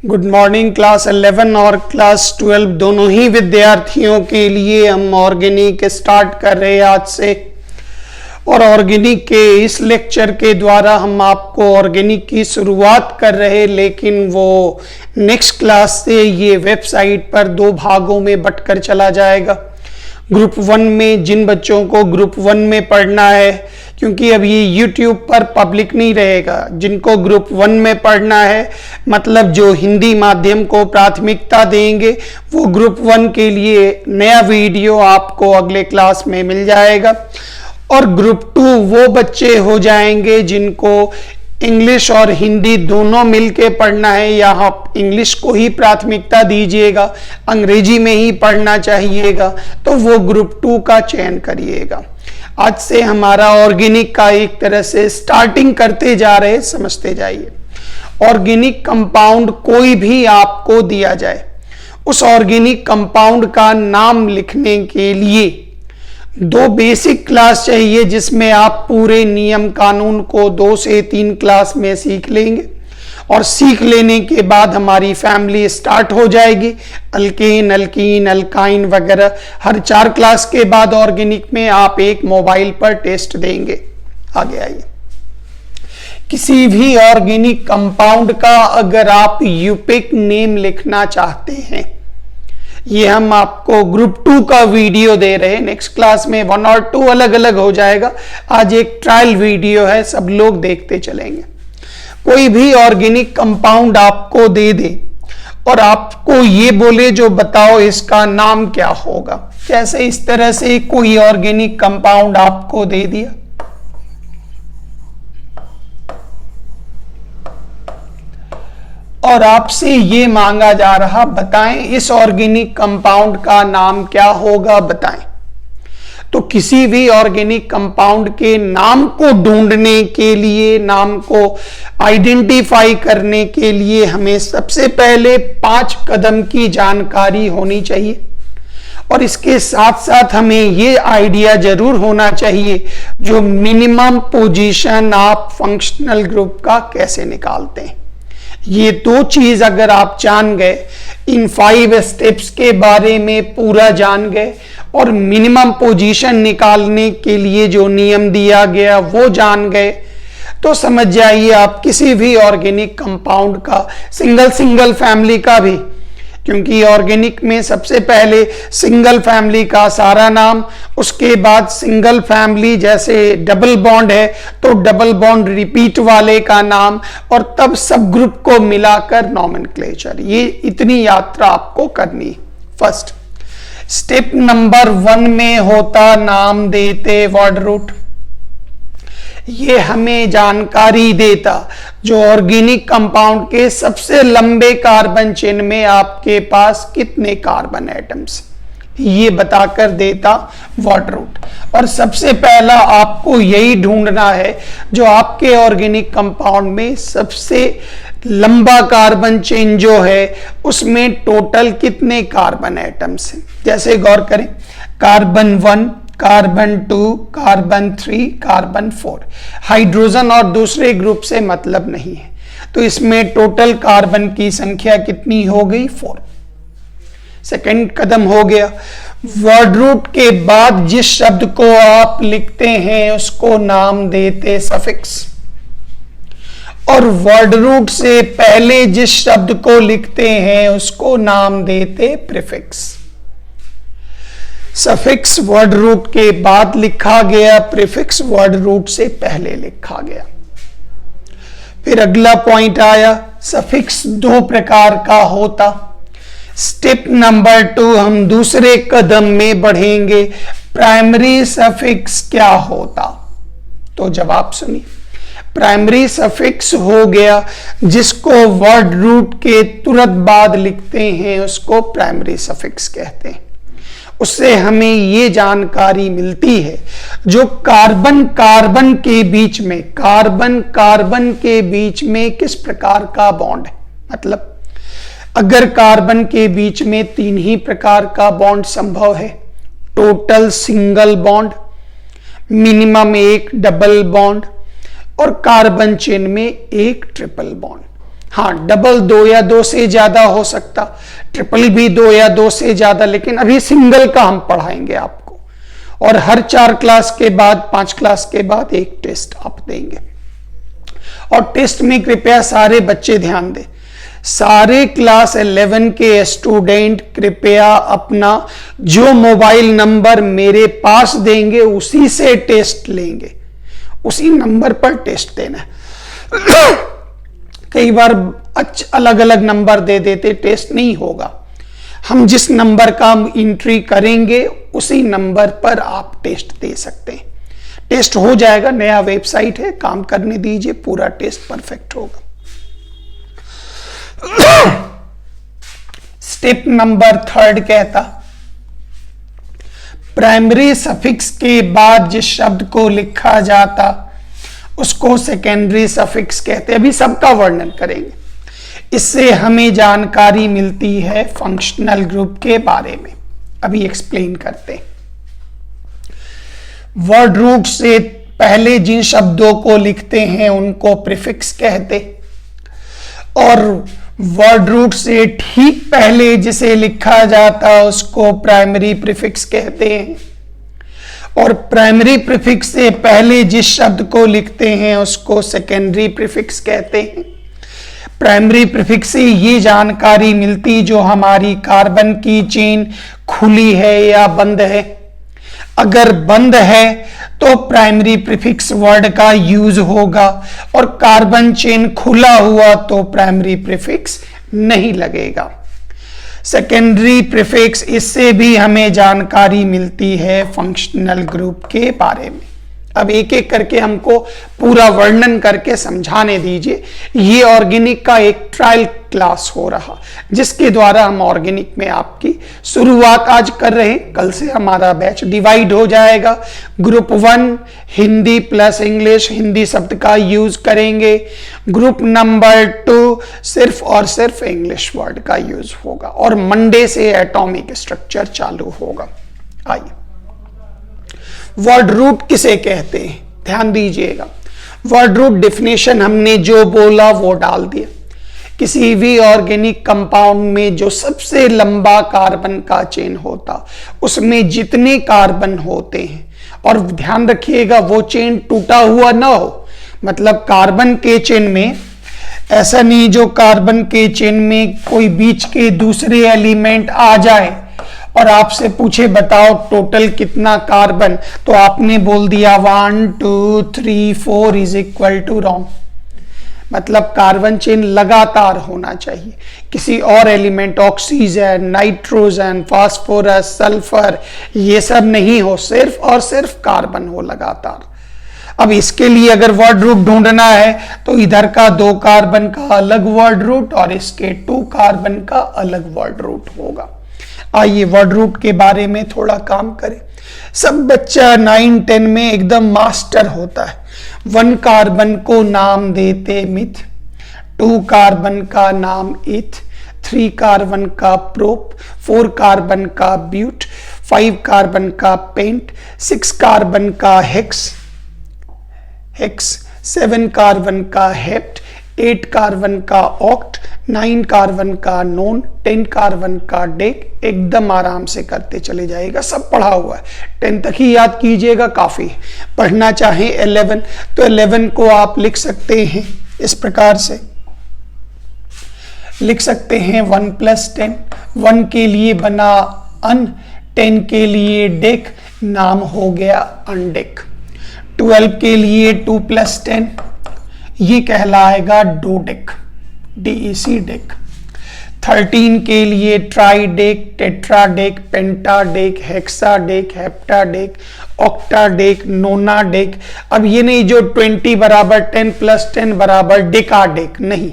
Good morning class 11 और class 12 दोनों ही विद्यार्थियों के लिए हम ऑर्गेनिक स्टार्ट कर रहे हैं आज से। और ऑर्गेनिक के इस लेक्चर के द्वारा हम आपको ऑर्गेनिक की शुरुआत कर रहे, लेकिन वो नेक्स्ट क्लास से ये वेबसाइट पर दो भागों में बंटकर चला जाएगा। ग्रुप 1 में जिन बच्चों को ग्रुप 1 में पढ़ना है, क्योंकि अब ये YouTube पर पब्लिक नहीं रहेगा, जिनको ग्रुप 1 में पढ़ना है मतलब जो हिंदी माध्यम को प्राथमिकता देंगे वो ग्रुप 1 के लिए नया वीडियो आपको अगले क्लास में मिल जाएगा। और ग्रुप 2 वो बच्चे हो जाएंगे जिनको इंग्लिश और हिंदी दोनों मिलके पढ़ना है, या आप इंग्लिश को ही प्राथमिकता दीजिएगा, अंग्रेजी में ही पढ़ना चाहिएगा, तो वो ग्रुप 2 का चयन करिएगा। आज से हमारा ऑर्गेनिक का एक तरह से स्टार्टिंग करते जा रहे, समझते जाइए। ऑर्गेनिक कंपाउंड कोई भी आपको दिया जाए, उस ऑर्गेनिक कंपाउंड का नाम लिखने के लिए दो बेसिक क्लास चाहिए, जिसमें आप पूरे नियम कानून को 2 से 3 क्लास में सीख लेंगे। और सीख लेने के बाद हमारी फैमिली स्टार्ट हो जाएगी। अल्केन, अल्कीन, अल्काइन वगैरह हर 4 क्लास के बाद ऑर्गेनिक में आप एक मोबाइल पर टेस्ट देंगे। आगे आइए। किसी भी ऑर्गेनिक कंपाउंड का अगर आप यूपिक नेम लिखना चाहते हैं, ये हम आपको ग्रुप 2 का वीडियो दे रहे हैं, नेक्स्ट क्लास में 1 और 2 अलग अलग हो जाएगा। आज एक ट्रायल वीडियो है, सब लोग देखते चलेंगे। कोई भी ऑर्गेनिक कंपाउंड आपको दे दे और आपको ये बोले जो बताओ इसका नाम क्या होगा, जैसे इस तरह से कोई ऑर्गेनिक कंपाउंड आपको दे दिया, और आपसे ये मांगा जा रहा बताएं इस ऑर्गेनिक कंपाउंड का नाम क्या होगा, बताएं। तो किसी भी ऑर्गेनिक कंपाउंड के नाम को ढूंढने के लिए, नाम को आइडेंटिफाई करने के लिए हमें सबसे पहले 5 कदम की जानकारी होनी चाहिए। और इसके साथ साथ हमें ये आइडिया जरूर होना चाहिए जो मिनिमम पोजीशन आप फंक्शनल ग्रुप का कैसे निकालते हैं। ये 2 चीज अगर आप जान गए, इन 5 स्टेप्स के बारे में पूरा जान गए और मिनिमम पोजीशन निकालने के लिए जो नियम दिया गया वो जान गए, तो समझ जाइए आप किसी भी ऑर्गेनिक कंपाउंड का, सिंगल फैमिली का भी, क्योंकि ऑर्गेनिक में सबसे पहले सिंगल फैमिली का सारा नाम, उसके बाद सिंगल फैमिली जैसे डबल बॉन्ड है तो डबल बॉन्ड रिपीट वाले का नाम, और तब सब ग्रुप को मिलाकर नॉमेनक्लेचर। ये इतनी यात्रा आपको करनी। फर्स्ट स्टेप नंबर 1 में होता नाम देते वर्ड रूट। ये हमें जानकारी देता जो ऑर्गेनिक कंपाउंड के सबसे लंबे कार्बन चेन में आपके पास कितने कार्बन एटम्स, ये बताकर देता वर्ड रूट। और सबसे पहला आपको यही ढूंढना है जो आपके ऑर्गेनिक कंपाउंड में सबसे लंबा कार्बन चेन जो है उसमें टोटल कितने कार्बन एटम्स हैं। जैसे गौर करें, carbon 1, carbon 2, carbon 3, carbon 4। Hydrogen और दूसरे ग्रुप से मतलब नहीं है, तो इसमें टोटल कार्बन की संख्या कितनी हो गई? 4। सेकंड कदम हो गया, वर्ड रूट के बाद जिस शब्द को आप लिखते हैं उसको नाम देते सफिक्स, और वर्ड रूट से पहले जिस शब्द को लिखते हैं उसको नाम देते प्रीफिक्स। सफिक्स वर्ड रूट के बाद लिखा गया, प्रीफिक्स वर्ड रूट से पहले लिखा गया। फिर अगला पॉइंट आया, सफिक्स 2 प्रकार का होता। स्टेप नंबर 2 हम दूसरे कदम में बढ़ेंगे, प्राइमरी सफिक्स क्या होता। तो जवाब सुनिए, प्राइमरी सफिक्स हो गया जिसको वर्ड रूट के तुरंत बाद लिखते हैं उसको प्राइमरी सफिक्स कहते हैं। उससे हमें ये जानकारी मिलती है जो कार्बन कार्बन के बीच में, कार्बन कार्बन के बीच में किस प्रकार का बॉन्ड है। मतलब अगर कार्बन के बीच में 3 ही प्रकार का बॉन्ड संभव है, total single bond, minimum 1 double bond और कार्बन चेन में 1 ट्रिपल बॉन्ड, हाँ, डबल 2 या 2 से ज्यादा हो सकता, ट्रिपल भी 2 या 2 से ज्यादा, लेकिन अभी सिंगल का हम पढ़ाएंगे आपको। और हर 4 क्लास के बाद, 5 क्लास के बाद एक टेस्ट आप देंगे। और टेस्ट में कृपया सारे बच्चे ध्यान दें, सारे क्लास 11 के स्टूडेंट कृपया अपना जो मोबाइल नंबर मेरे पास देंगे उसी से टेस्ट लेंगे, उसी नंबर पर टेस्ट देना है। कई बार अलग अलग नंबर दे देते, टेस्ट नहीं होगा। हम जिस नंबर का एंट्री करेंगे उसी नंबर पर आप टेस्ट दे सकते हैं। टेस्ट हो जाएगा, नया वेबसाइट है, काम करने दीजिए, पूरा टेस्ट परफेक्ट होगा। स्टेप नंबर 3 कहता, प्राइमरी सफिक्स के बाद जिस शब्द को लिखा जाता उसको सेकेंडरी सफिक्स कहते हैं। अभी सबका वर्णन करेंगे। इससे हमें जानकारी मिलती है फंक्शनल ग्रुप के बारे में। अभी एक्सप्लेन करते हैं। वर्ड रूट से पहले जिन शब्दों को लिखते हैं उनको प्रीफिक्स कहते, और वर्ड रूट से ठीक पहले जिसे लिखा जाता उसको प्राइमरी प्रीफिक्स कहते हैं, और प्राइमरी प्रीफिक्स से पहले जिस शब्द को लिखते हैं उसको सेकेंडरी प्रीफिक्स कहते हैं। प्राइमरी प्रीफिक्स से ये जानकारी मिलती जो हमारी कार्बन की चेन खुली है या बंद है। अगर बंद है तो प्राइमरी प्रीफिक्स वर्ड का यूज होगा, और कार्बन चेन खुला हुआ तो प्राइमरी प्रीफिक्स नहीं लगेगा। सेकेंडरी प्रीफिक्स, इससे भी हमें जानकारी मिलती है फंक्शनल ग्रुप के बारे में। अब एक एक करके हमको पूरा वर्णन करके समझाने दीजिए। ये ऑर्गेनिक का एक ट्रायल क्लास हो रहा, जिसके द्वारा हम ऑर्गेनिक में आपकी शुरुआत आज कर रहे हैं। कल से हमारा बैच डिवाइड हो जाएगा। Group 1 Hindi plus English, Hindi शब्द का यूज करेंगे। ग्रुप नंबर 2 सिर्फ और सिर्फ इंग्लिश वर्ड का यूज होगा, और मंडे से एटॉमिक स्ट्रक्चर चालू होगा। आइए, वर्ड रूट किसे कहते हैं ध्यान दीजिएगा। वर्ड रूट डेफिनेशन हमने जो बोला वो डाल दिया। किसी भी ऑर्गेनिक कंपाउंड में जो सबसे लंबा कार्बन का चेन होता, उसमें जितने कार्बन होते हैं, और ध्यान रखिएगा वो चेन टूटा हुआ ना हो। मतलब कार्बन के चेन में ऐसा नहीं जो कार्बन के चेन में कोई बीच के दूसरे एलिमेंट आ जाए और आपसे पूछे बताओ टोटल कितना कार्बन, तो आपने बोल दिया 1 2 3 4 इज इक्वल टू रॉन्ग। मतलब कार्बन चेन लगातार होना चाहिए। किसी और element oxygen, nitrogen, phosphorus, sulphur, ये सब नहीं हो, सिर्फ और सिर्फ कार्बन हो लगातार। अब इसके लिए अगर वर्ड रूट ढूंढना है तो इधर का 2 कार्बन का अलग वर्ड रूट और इसके 2 कार्बन का अलग वर्ड रूट होगा। आइए वर्ड रूट के बारे में थोड़ा काम करें। सब बच्चा 9 10 में एकदम मास्टर होता है। 1 कार्बन को नाम देते मिथ, 2 कार्बन का नाम इथ, 3 कार्बन का प्रोप, 4 कार्बन का ब्यूट, 5 कार्बन का पेंट, 6 कार्बन का हेक्स, 7 कार्बन का हेप्ट, 8 कार्बन का ऑक्ट, 9 कार्बन का नोन, 10 कार्बन का डेक। एकदम आराम से करते चले जाएगा, सब पढ़ा हुआ है। 10 तक ही याद कीजिएगा, काफी है। पढ़ना चाहे 11 तो 11 को आप लिख सकते हैं इस प्रकार से, लिख सकते हैं 1 + 10। 1 के लिए बना अन, 10 के लिए डेक, नाम हो गया अनडेक। 12 के लिए 2 + 10, ये कहलाएगा डोडेक, DEC डेक। 13 के लिए ट्राइडेक, टेट्राडेक, पेंटाडेक, हेक्साडेक, हेप्टाडेक, ऑक्टाडेक, नोनाडेक। अब ये नहीं जो 20 बराबर 10 + 10 बराबर डेकाडेक, नहीं,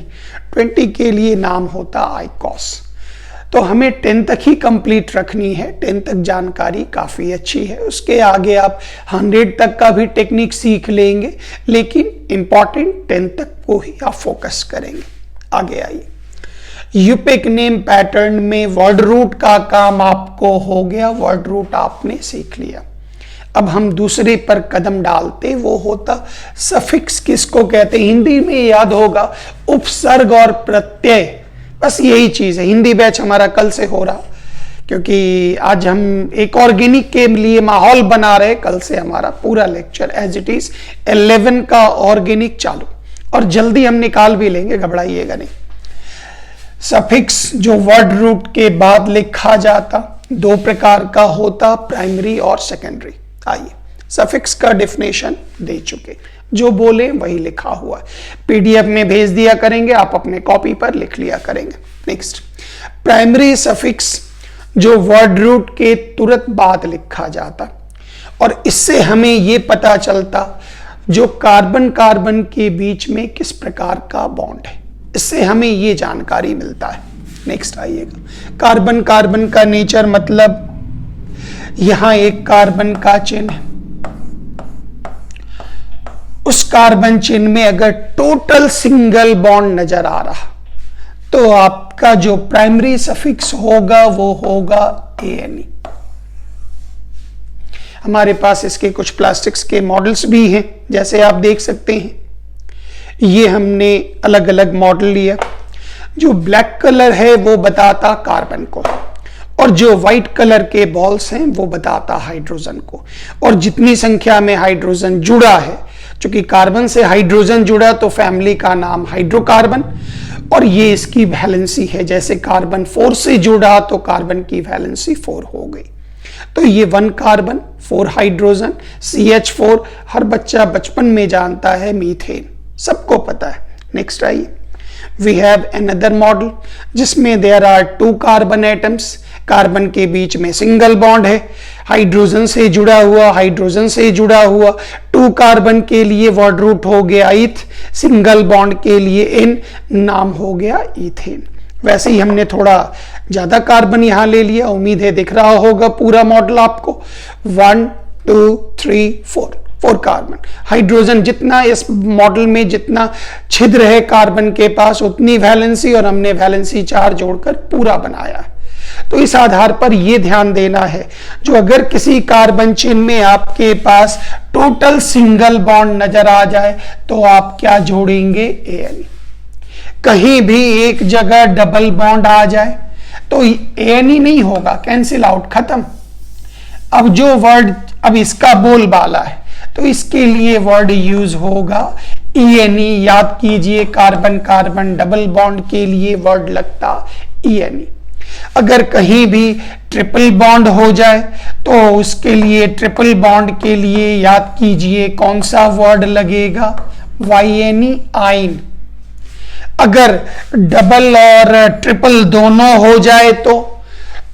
20 के लिए नाम होता आइकॉस। तो हमें 10 तक ही कंप्लीट रखनी है। 10 तक जानकारी काफी अच्छी है। उसके आगे आप 100 तक का भी टेक्निक सीख लेंगे, लेकिन इंपॉर्टेंट 10 तक को ही आप फोकस करेंगे। आगे आइए, यूपिक नेम पैटर्न में वर्ड रूट का काम आपको हो गया, वर्ड रूट आपने सीख लिया। अब हम दूसरे पर कदम डालते, वो होता सफिक्स। किसको कहते हैं? हिंदी में याद होगा उपसर्ग और प्रत्यय, बस यही चीज है। हिंदी बैच हमारा कल से हो रहा, क्योंकि आज हम एक ऑर्गेनिक के लिए माहौल बना रहे। कल से हमारा पूरा लेक्चर एज इट इज 11 का ऑर्गेनिक चालू, और जल्दी हम निकाल भी लेंगे, घबराइएगा नहीं। सफिक्स जो वर्ड रूट के बाद लिखा जाता, दो प्रकार का होता, प्राइमरी और सेकेंडरी। आइए सफिक्स का डेफिनेशन दे चुके, जो बोले वही लिखा हुआ है, पीडीएफ में भेज दिया करेंगे, आप अपने कॉपी पर लिख लिया करेंगे। नेक्स्ट, प्राइमरी सफिक्स जो वर्ड रूट के तुरंत बाद लिखा जाता, और इससे हमें यह पता चलता जो कार्बन कार्बन के बीच में किस प्रकार का बॉन्ड है, इससे हमें यह जानकारी मिलता है। नेक्स्ट आइएगा, कार्बन कार्बन का नेचर, मतलब यहां एक कार्बन का चिन्ह है, उस कार्बन चिन्ह में अगर टोटल सिंगल बॉन्ड नजर आ रहा, तो आपका जो प्राइमरी सफिक्स होगा वो होगा ANE। हमारे पास इसके कुछ प्लास्टिक्स के मॉडल्स भी हैं, जैसे आप देख सकते हैं। ये हमने अलग अलग मॉडल लिया। जो ब्लैक कलर है वो बताता कार्बन को, और जो व्हाइट कलर के बॉल्स हैं वो बताता हाइड्रोजन को। और जितनी संख्या में हाइड्रोजन जुड़ा है, चूंकि कार्बन से हाइड्रोजन जुड़ा तो फैमिली का नाम हाइड्रोकार्बन, और ये इसकी वैलेंसी है। जैसे कार्बन 4 से जुड़ा तो कार्बन की वैलेंसी 4 हो गई। तो ये 1 कार्बन 4 हाइड्रोजन CH4, हर बच्चा बचपन में जानता है, मीथेन सबको पता है। नेक्स्ट आइए, वी हैव अनदर मॉडल जिसमें there are 2 carbon atoms, carbon के बीच में सिंगल बॉन्ड है, हाइड्रोजन से जुड़ा हुआ, हाइड्रोजन से जुड़ा हुआ। 2 कार्बन के लिए वर्ड रूट हो गया ईथ, सिंगल बॉन्ड के लिए N, नाम हो गया ईथेन। वैसे ही हमने थोड़ा ज्यादा कार्बन यहां ले लिया, उम्मीद है दिख रहा होगा पूरा मॉडल आपको। 1 2 3 4 कार्बन। हाइड्रोजन जितना इस मॉडल में जितना छिद्र है कार्बन के पास, उतनी वैलेंसी, और हमने वैलेंसी 4 जोड़कर पूरा बनाया है। तो इस आधार पर यह ध्यान देना है, जो अगर किसी कार्बन चिन्ह में आपके पास टोटल सिंगल बॉन्ड नजर आ जाए तो आप क्या जोड़ेंगे? ANE। कहीं भी एक जगह डबल बॉन्ड आ जाए तो ANE नहीं होगा, कैंसिल आउट, खत्म। अब जो वर्ड, अब इसका बोलबाला है तो इसके लिए वर्ड यूज होगा ENE। याद कीजिए, कार्बन कार्बन डबल बॉन्ड के लिए वर्ड लगता ENE। अगर कहीं भी ट्रिपल बॉन्ड हो जाए तो उसके लिए, ट्रिपल बॉन्ड के लिए याद कीजिए कौन सा वर्ड लगेगा? YNE, आइन। अगर डबल और ट्रिपल दोनों हो जाए तो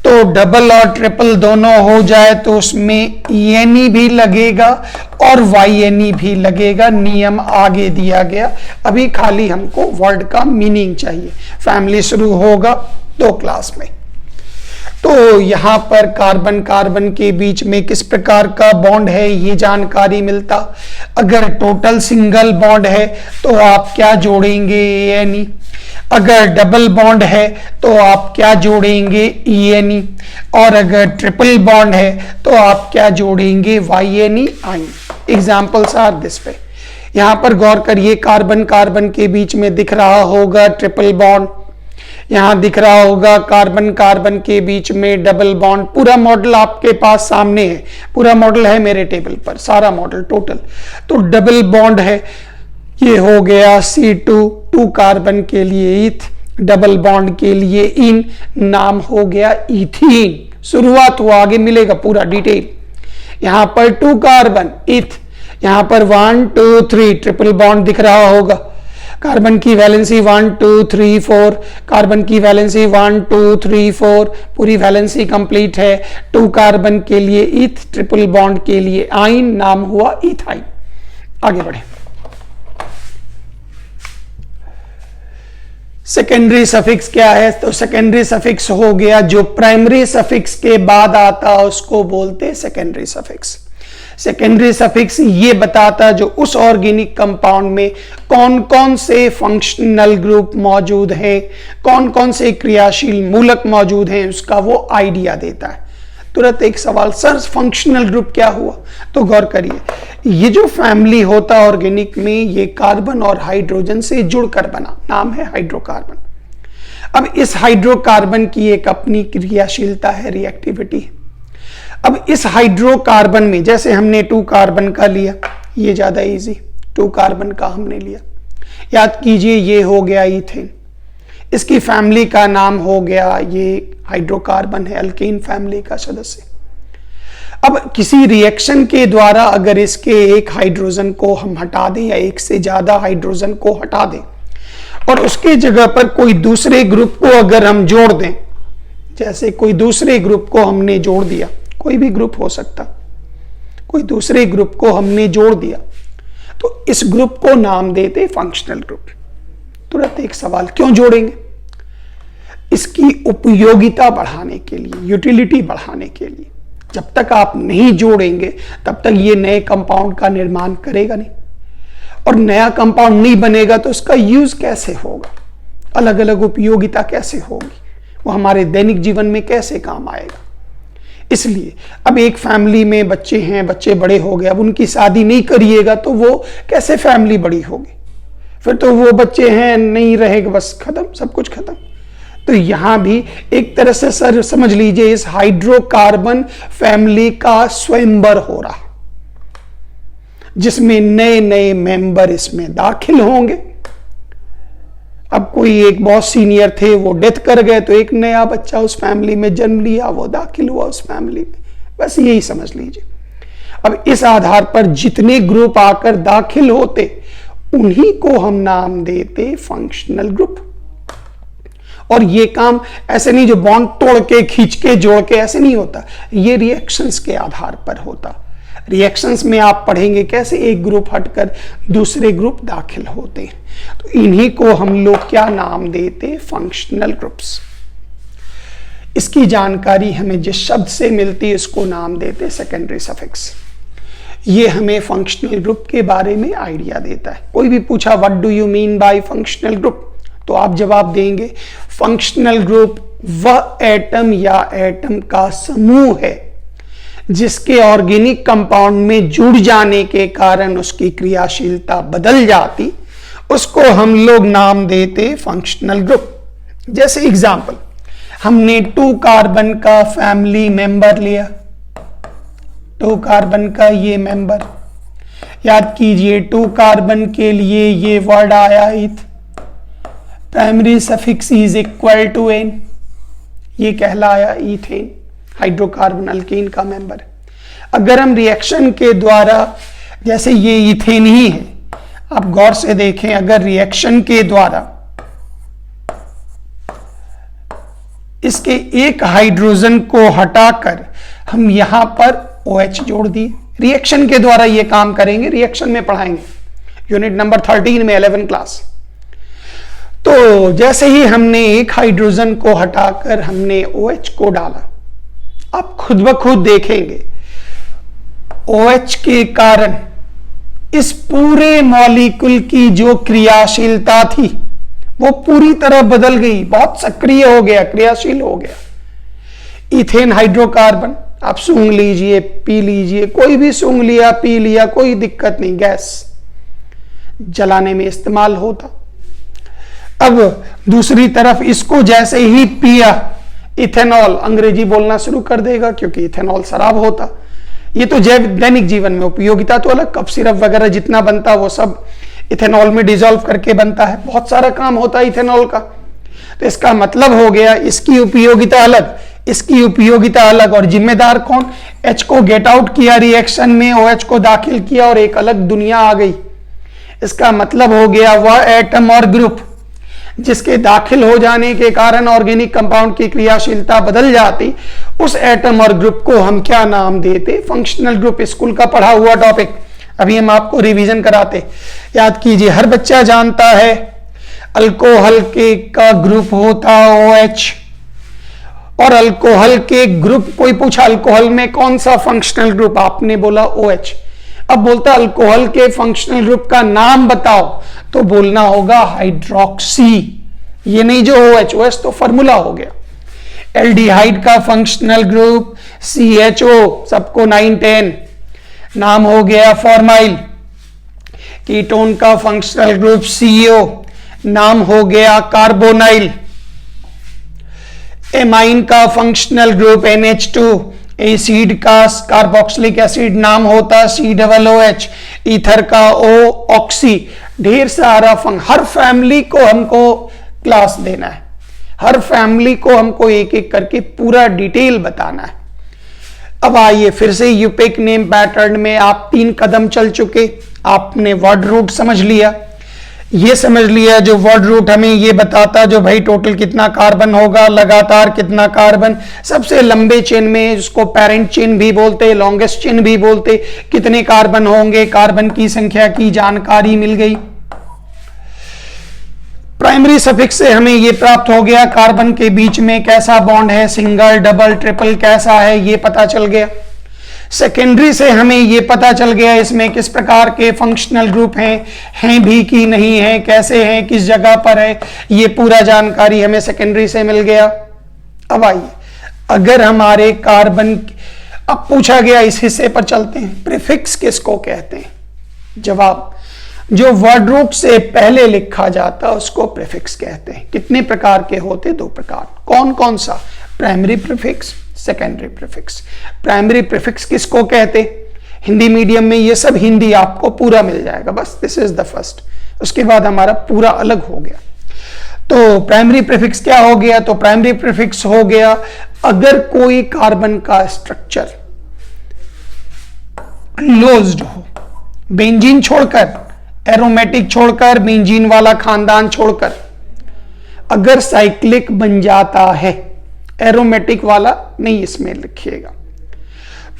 डबल और ट्रिपल दोनों हो जाए तो उसमें ENE भी लगेगा और YNE भी लगेगा। नियम आगे दिया गया, अभी खाली हमको वर्ड का मीनिंग चाहिए। फैमिली शुरू होगा 2 क्लास में। तो यहां पर कार्बन कार्बन के बीच में किस प्रकार का बॉन्ड है ये जानकारी मिलता। अगर टोटल सिंगल बॉन्ड है तो आप क्या जोड़ेंगे? ANE। अगर डबल बॉन्ड है तो आप क्या जोड़ेंगे? ENE। और अगर ट्रिपल बॉन्ड है तो आप क्या जोड़ेंगे? YNE, आइन। एग्जाम्पल्स आर दिस पे। यहां पर गौर करिए, कार्बन कार्बन के बीच में दिख रहा होगा ट्रिपल बॉन्ड, यहां दिख रहा होगा कार्बन कार्बन के बीच में डबल बॉन्ड। पूरा मॉडल आपके पास सामने है, पूरा मॉडल है मेरे टेबल पर, सारा मॉडल टोटल। तो डबल बॉन्ड है, ये हो गया C2, 2 कार्बन के लिए ईथ, डबल बॉन्ड के लिए इन, नाम हो गया इथीन। शुरुआत हुआ, आगे मिलेगा पूरा डिटेल। यहां पर 2 कार्बन ईथ, यहां पर 1 2 3 ट्रिपल बॉन्ड दिख रहा होगा। कार्बन की वैलेंसी 1 2 3 4, कार्बन की वैलेंसी 1 2 3 4, पूरी वैलेंसी कंप्लीट है। 2 कार्बन के लिए ईथ, ट्रिपल बॉन्ड के लिए आइन, नाम हुआ इथाइन। आगे बढ़े। सेकेंडरी सफिक्स क्या है? तो सेकेंडरी सफिक्स हो गया जो प्राइमरी सफिक्स के बाद आता उसको बोलते सेकेंडरी सफिक्स। सेकेंडरी सफिक्स ये बताता जो उस ऑर्गेनिक कंपाउंड में कौन कौन से फंक्शनल ग्रुप मौजूद हैं, कौन कौन से क्रियाशील मूलक मौजूद हैं, उसका वो आइडिया देता है। तुरंत एक सवाल, सर फंक्शनल ग्रुप क्या हुआ? तो गौर करिए, ये जो फैमिली होता है ऑर्गेनिक में, ये कार्बन और हाइड्रोजन से जुड़कर बना, नाम है हाइड्रोकार्बन। अब इस हाइड्रोकार्बन की एक अपनी क्रियाशीलता है, रिएक्टिविटी। अब इस हाइड्रोकार्बन में, जैसे हमने 2 कार्बन का लिया, ये ज्यादा इजी, 2 कार्बन का हमने लिया, याद कीजिए ये हो गया इथेन, इसकी फैमिली का नाम हो गया, ये हाइड्रोकार्बन है, अल्केन फैमिली का सदस्य। अब किसी रिएक्शन के द्वारा अगर इसके एक हाइड्रोजन को हम हटा दें या एक से ज्यादा हाइड्रोजन को हटा दें और उसके जगह पर कोई दूसरे ग्रुप को अगर हम जोड़ दें, जैसे कोई दूसरे ग्रुप को हमने जोड़ दिया, कोई भी ग्रुप हो सकता, कोई दूसरे ग्रुप को हमने जोड़ दिया, तो इस ग्रुप को नाम देते फंक्शनल ग्रुप। तुरंत एक सवाल, क्यों जोड़ेंगे? इसकी उपयोगिता बढ़ाने के लिए, यूटिलिटी बढ़ाने के लिए। जब तक आप नहीं जोड़ेंगे तब तक ये नए कंपाउंड का निर्माण करेगा नहीं, और नया कंपाउंड नहीं बनेगा तो उसका यूज कैसे होगा, अलग अलग उपयोगिता कैसे होगी, वो हमारे दैनिक जीवन में कैसे काम आएगा। इसलिए अब एक फैमिली में बच्चे हैं, बच्चे बड़े हो गए, अब उनकी शादी नहीं करिएगा तो वो कैसे फैमिली बड़ी होगी? फिर तो वो बच्चे हैं नहीं रहेगा, बस खत्म, सब कुछ खत्म। तो यहां भी एक तरह से सर समझ लीजिए, इस हाइड्रोकार्बन फैमिली का स्वयंवर हो रहा, जिसमें नए नए मेंबर इसमें दाखिल होंगे। अब कोई एक बहुत सीनियर थे, वो डेथ कर गए, तो एक नया बच्चा उस फैमिली में जन्म लिया, वो दाखिल हुआ उस फैमिली में, बस यही समझ लीजिए। अब इस आधार पर जितने ग्रुप आकर दाखिल होते, उन्हीं को हम नाम देते फंक्शनल ग्रुप। और ये काम ऐसे नहीं जो बॉन्ड तोड़ के खींच के जोड़ के, ऐसे नहीं होता, ये रिएक्शंस के आधार पर होता। रिएक्शंस में आप पढ़ेंगे कैसे एक ग्रुप हटकर दूसरे ग्रुप दाखिल होते हैं, तो इन्हीं को हम लोग क्या नाम देते? Functional groups. इसकी जानकारी हमें जिस शब्द से मिलती है इसको नाम देते सेकेंडरी सफिक्स। ये हमें फंक्शनल ग्रुप के बारे में आइडिया देता है। कोई भी पूछा what do you mean by functional group, तो आप जवाब देंगे फंक्शनल ग्रुप वह एटम या एटम का समूह है जिसके ऑर्गेनिक कंपाउंड में जुड़ जाने के कारण उसकी क्रियाशीलता बदल जाती, उसको हम लोग नाम देते फंक्शनल ग्रुप। जैसे एग्जांपल, हमने 2 कार्बन का फैमिली मेंबर लिया, 2 कार्बन का ये मेंबर, याद कीजिए 2 कार्बन के लिए ये वर्ड आया eth, primary suffix is equal to एन, ये कहलाया इथेन, हाइड्रोकार्बन अल्केन का मेंबर। अगर हम रिएक्शन के द्वारा, जैसे ये इथेन ही है, आप गौर से देखें, अगर रिएक्शन के द्वारा इसके एक हाइड्रोजन को हटाकर हम यहां पर OH जोड़ दिए, रिएक्शन के द्वारा ये काम करेंगे, रिएक्शन में पढ़ाएंगे यूनिट नंबर 13 में 11 क्लास। तो जैसे ही हमने एक हाइड्रोजन को हटाकर हमने OH को डाला, आप खुद ब खुद देखेंगे OH के कारण इस पूरे मॉलिक्यूल की जो क्रियाशीलता थी वो पूरी तरह बदल गई, बहुत सक्रिय हो गया, क्रियाशील हो गया। इथेन हाइड्रोकार्बन आप सूंघ लीजिए, पी लीजिए, कोई भी सूंघ लिया, पी लिया, कोई दिक्कत नहीं, गैस जलाने में इस्तेमाल होता। अब दूसरी तरफ इसको जैसे ही पिया, इथेनॉल, अंग्रेजी बोलना शुरू कर देगा क्योंकि इथेनॉल शराब होता। ये तो जैव दैनिक जीवन में उपयोगिता तो अलग, कप सिरप वगैरह जितना बनता वो सब इथेनॉल में डिसॉल्व करके बनता है, बहुत सारा काम होता है इथेनॉल का। तो इसका मतलब हो गया इसकी उपयोगिता अलग, इसकी उपयोगिता अलग, और जिम्मेदार कौन? H को गेट आउट किया रिएक्शन में, OH को दाखिल किया और एक अलग दुनिया आ गई। इसका मतलब हो गया वह एटम और ग्रुप जिसके दाखिल हो जाने के कारण ऑर्गेनिक कंपाउंड की क्रियाशीलता बदल जाती, उस एटम और ग्रुप को हम क्या नाम देते? Functional group. स्कूल का पढ़ा हुआ टॉपिक अभी हम आपको रिवीजन कराते, याद कीजिए। हर बच्चा जानता है अल्कोहल के का ग्रुप होता OH, और अल्कोहल के ग्रुप, कोई पूछा अल्कोहल में कौन सा फंक्शनल ग्रुप, आपने बोला OH। अब बोलता अल्कोहल के फंक्शनल ग्रुप का नाम बताओ, तो बोलना होगा हाइड्रोक्सी, ये नहीं जो OH तो फॉर्मूला हो गया। एल्डिहाइड का फंक्शनल ग्रुप CHO सबको 9-10 नाम हो गया फॉर्माइल। कीटोन का फंक्शनल ग्रुप CO नाम हो गया कार्बोनाइल। एमाइन का फंक्शनल ग्रुप NH2। एसिड का कार्बोक्सिलिक एसिड नाम होता COOH। ईथर का O ऑक्सी। ढेर सारा हर फैमिली को हमको क्लास देना है, हर फैमिली को हमको एक एक करके पूरा डिटेल बताना है। अब आइए फिर से यूपिक नेम पैटर्न में आप 3 कदम चल चुके। आपने वर्ड रूट समझ लिया, ये समझ लिया जो वर्ड रूट हमें ये बताता जो भाई टोटल कितना कार्बन होगा, लगातार कितना कार्बन, सबसे लंबे चेन में जिसको पेरेंट चेन भी बोलते, लॉन्गेस्ट चेन भी बोलते, कितने कार्बन होंगे, कार्बन की संख्या की जानकारी मिल गई। प्राइमरी सफिक्स से हमें ये प्राप्त हो गया कार्बन के बीच में कैसा बॉन्ड है, सिंगल डबल ट्रिपल कैसा है ये पता चल गया। सेकेंडरी से हमें ये पता चल गया इसमें किस प्रकार के फंक्शनल ग्रुप हैं भी कि नहीं है, कैसे हैं, किस जगह पर है, ये पूरा जानकारी हमें सेकेंडरी से मिल गया। अब आइए अगर हमारे कार्बन, अब पूछा गया इस हिस्से पर चलते हैं, प्रीफिक्स किसको कहते हैं? जवाब, जो वर्ड रूट से पहले लिखा जाता उसको प्रीफिक्स कहते हैं। कितने प्रकार के होते? 2 प्रकार। कौन कौन सा? Primary prefix, secondary prefix. Primary prefix किसको कहते? हिंदी मीडियम में ये सब हिंदी आपको पूरा मिल जाएगा, बस दिस इज द फर्स्ट, उसके बाद हमारा पूरा अलग हो गया। तो प्राइमरी प्रीफिक्स क्या हो गया? तो प्राइमरी प्रीफिक्स हो गया अगर कोई कार्बन का स्ट्रक्चर क्लोज्ड हो, बेंजीन छोड़कर, एरोमेटिक छोड़कर, बेंजीन वाला खानदान छोड़कर, अगर साइक्लिक बन जाता है, एरोमेटिक वाला नहीं इसमें लिखिएगा,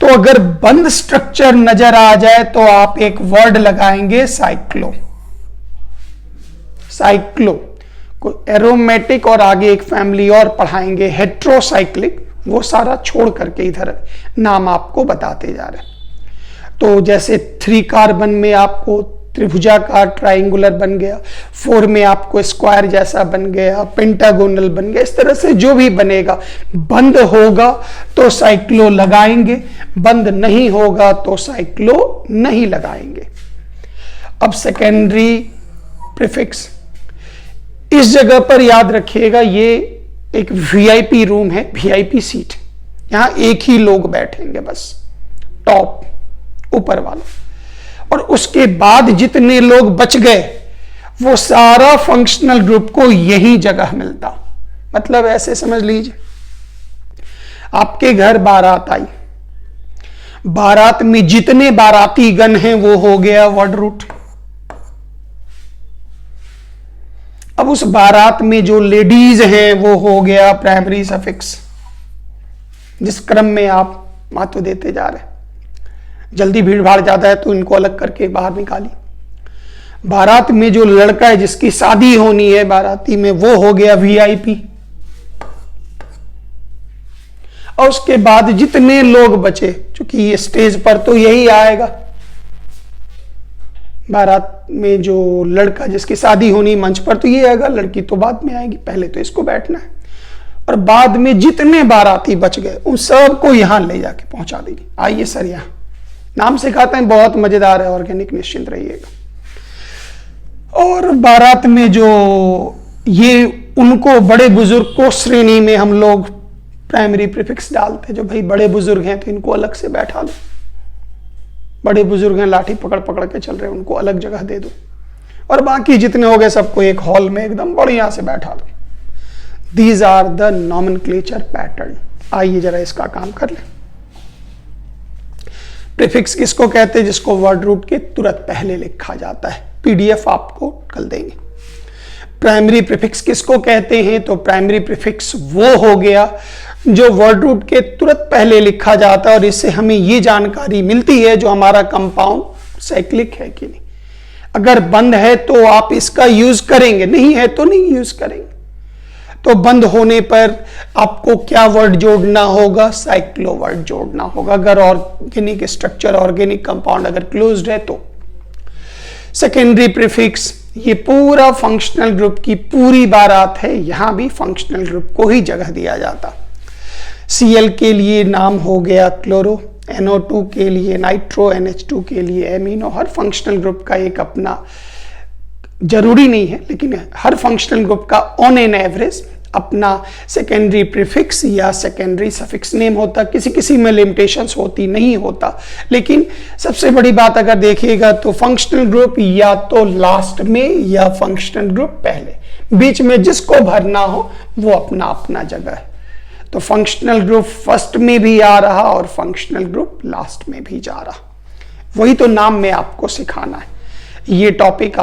तो अगर बंद स्ट्रक्चर नजर आ जाए तो आप एक वर्ड लगाएंगे साइक्लो। साइक्लो को एरोमेटिक और आगे एक फैमिली और पढ़ाएंगे हेट्रोसाइक्लिक, वो सारा छोड़ करके इधर नाम आपको बताते जा रहे हैं। तो जैसे 3 कार्बन में आपको त्रिभुजाकार ट्राइंगुलर बन गया, 4 में आपको स्क्वायर जैसा बन गया, पेंटागोनल बन गया, इस तरह से जो भी बनेगा, बंद होगा तो साइक्लो लगाएंगे, बंद नहीं होगा तो साइक्लो नहीं लगाएंगे। अब सेकेंडरी प्रीफिक्स, इस जगह पर याद रखिएगा ये एक VIP रूम है, VIP सीट, यहां एक ही लोग बैठेंगे बस, टॉप ऊपर वाला, और उसके बाद जितने लोग बच गए वो सारा फंक्शनल ग्रुप को यही जगह मिलता। मतलब ऐसे समझ लीजिए आपके घर बारात आई, बारात में जितने बाराती गण हैं वो हो गया वर्ड रूट। अब उस बारात में जो लेडीज हैं वो हो गया प्राइमरी सफिक्स, जिस क्रम में आप महत्व देते जा रहे हैं। जल्दी भीड़ भाड़ ज्यादा है तो इनको अलग करके बाहर निकाली। बारात में जो लड़का है जिसकी शादी होनी है बाराती में, वो हो गया VIP। और उसके बाद जितने लोग बचे, चूंकि ये स्टेज पर तो यही आएगा, बारात में जो लड़का जिसकी शादी होनी मंच पर तो ये आएगा, लड़की तो बाद में आएगी, पहले तो इसको बैठना है, और बाद में जितने बाराती बच गए उन सबको यहां ले जाके पहुंचा देगी। आइए सर, यहां नाम सिखाते हैं, बहुत मजेदार है, ऑर्गेनिक, निश्चिंत रहिएगा। और बारात में जो ये उनको बड़े बुजुर्ग को श्रेणी में हम लोग प्राइमरी प्रीफिक्स डालते, जो भाई बड़े बुजुर्ग हैं तो इनको अलग से बैठा दो, बड़े बुजुर्ग हैं लाठी पकड़ पकड़ के चल रहे हैं उनको अलग जगह दे दो, और बाकी जितने हो गए सबको एक हॉल में एकदम बढ़िया से बैठा दो। These are the nomenclature pattern. आइए जरा इसका काम कर लें। प्रीफिक्स किसको कहते हैं? जिसको वर्ड रूट के तुरंत पहले लिखा जाता है। PDF आपको कल देंगे। प्राइमरी प्रीफिक्स किसको कहते हैं? तो प्राइमरी प्रीफिक्स वो हो गया जो वर्ड रूट के तुरंत पहले लिखा जाता है, और इससे हमें ये जानकारी मिलती है जो हमारा कंपाउंड साइक्लिक है कि नहीं। अगर बंद है तो आप इसका यूज करेंगे, नहीं है तो नहीं यूज करेंगे। तो बंद होने पर आपको क्या वर्ड जोड़ना होगा? साइक्लो वर्ड जोड़ना होगा। अगर ऑर्गेनिक स्ट्रक्चर, ऑर्गेनिक कंपाउंड अगर क्लोज्ड है तो। सेकेंडरी प्रीफिक्स, ये पूरा फंक्शनल ग्रुप की पूरी बारात है, यहां भी फंक्शनल ग्रुप को ही जगह दिया जाता। Cl के लिए नाम हो गया क्लोरो, NO2 के लिए नाइट्रो, NH2 के लिए एमिनो। हर फंक्शनल ग्रुप का एक अपना, जरूरी नहीं है लेकिन हर फंक्शनल ग्रुप का ऑन एन एवरेज अपना सेकेंडरी प्रीफिक्स या सेकेंडरी सफिक्स नेम होता, किसी किसी में लिमिटेशंस होती, नहीं होता। लेकिन सबसे बड़ी बात अगर देखिएगा तो फंक्शनल ग्रुप या तो लास्ट में या फंक्शनल ग्रुप पहले, बीच में जिसको भरना हो वो अपना अपना जगह है। तो फंक्शनल ग्रुप फर्स्ट में भी आ रहा और फंक्शनल ग्रुप लास्ट में भी जा रहा, वही तो नाम में आपको सिखाना है। ये टॉपिक आप